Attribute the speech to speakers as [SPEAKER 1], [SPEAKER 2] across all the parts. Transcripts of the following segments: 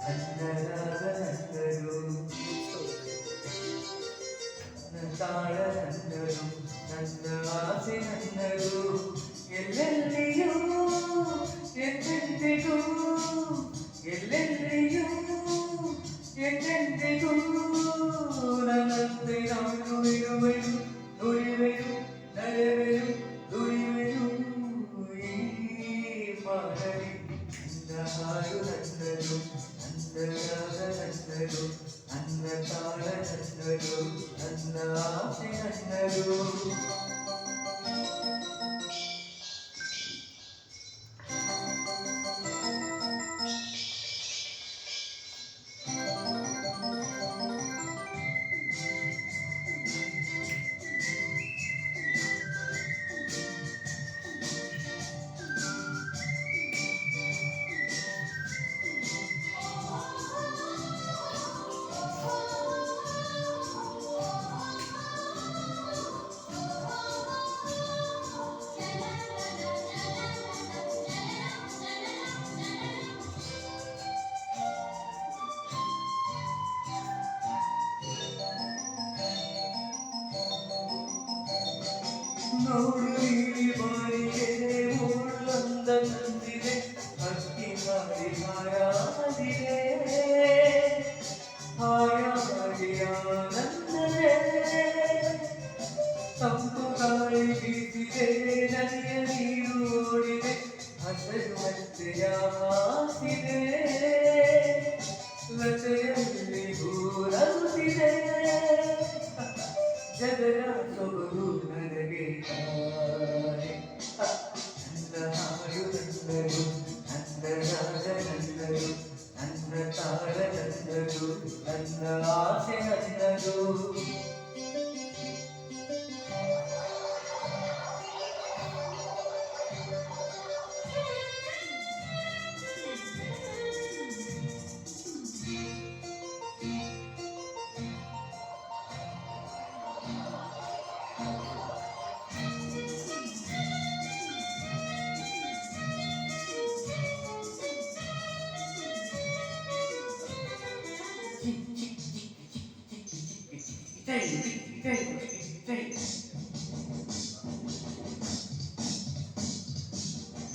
[SPEAKER 1] ಅನ್ನದಾದ ನನ್ನರು ತಾಳ ನನ್ನರು ನನ್ನ ಆಸೆ ನನ್ನರು ಎಲ್ಲೆಲ್ಲಿಯೂ ಎಂದೆಂದಿಗೂ ಎಲ್ಲೆಲ್ಲಿಯೂ ಎಂದೆಂದಿಗೂ ನನ್ನಂತೆ ನಾನು ಇರುವೆನು ನುಡಿವೆನು ನಡೆವೆನು ದುಡಿವೆನು ಈ ಮಾಡಲಿ ನನ್ನ ಹಾಡು ನನ್ನದು ಅನ್ನದಾದ ನನ್ನದು ನನ್ನ ತಾಳ ನನ್ನದು ನನ್ನ ಆಸೆ ನನ್ನದು ನೋಡು ನೀಲಿ ಬಾರಿಗೆ ಮುಳ್ಳೊಂದ ತಂದಿದೆ ಹಕ್ಕಿ ಮಾಡಿ ಹಾಯಾದಿದೆ ಹಾಯಾಗಿ ಆನಂದವೇ ತಂಪು ಗಾಳಿ ಬೀಸಿದೆ ನದಿಯ ನೀರು ಓಡಿದೆ ಹಸಿರು ಮೆತ್ತೆಯ ಹಾಸಿದೆ ಲತೆಯಲ್ಲಿ ಹೂರಗುತ್ತಿದೆ ಜಗದ ಸೊಬಗು ನನಗೆ ನನ್ನ ಹಾಡು ನನ್ನದು ನನ್ನ ರಾಗ ನನ್ನದು ನನ್ನ ತಾಳ ನನ್ನದು ನನ್ನ ಆಸೆ ನನ್ನದು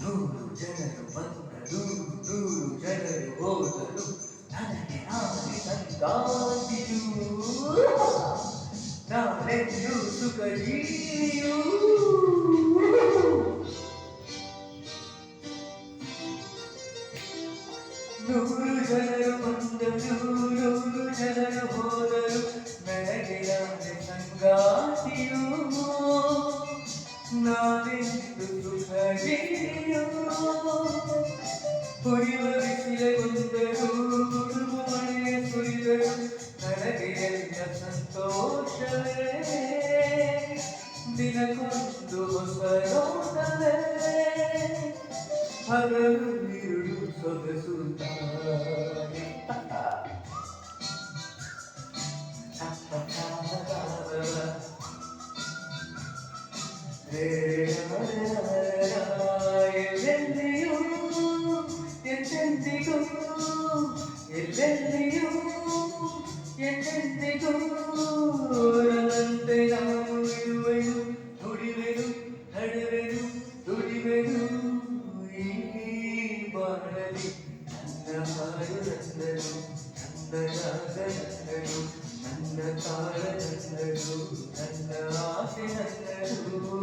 [SPEAKER 1] ನೂರು ಜನರು ಬಂದರು ನೂರು ಜನರು ಹೋದರು ನನಗೆ ನಾನೇ ಸಂಗಾತಿಯು ನಾನೆಂದು ಸುಖ ಜೀವಿಯು ನೂರು ಜನರು ಬಂದರು ನೂರು ಜನರು ಹೋದರು ನನಗೆ ನಾನೇ ಸಂಗಾತಿಯು ನಾನೆಂದು ಸುಖ ಜೀವಿಯು ಹೊಡೆಯುವ ಬಿಸಿಲೆ ಬಂದರು ಗುಡುಗು ಮಳೆಯ ಸುರಿದರು ನನಗೆ ಎಲ್ಲ ಸಂತೋಷವೇ ದಿನಕ್ಕೊಂದು ಹೊಸ ನೋಟವೇ ಹಗಲು ಇರುಳು ಸೊಗಸುತ್ತಾರೆ ಎಲ್ಲೆಲ್ಲಿಯೂ ಎಂದೆಂದಿಗೂ ಎಲ್ಲೆಲ್ಲಿಯೂ ಎಂದೆಂದಿಗೂ ನನ್ನಂತೆ ನಾನು ಇರುವೆನು ನುಡಿವೆನು ನಡೆವೆನು ದುಡಿವೆನು ಈ ಬಾಳಲಿ ನನ್ನ ಹಾಡು ನನ್ನದು ನನ್ನ ರಾಗ ನನ್ನದು ನನ್ನ ತಾಳ ನನ್ನದು ನನ್ನ ಆಸೆ ನನ್ನದು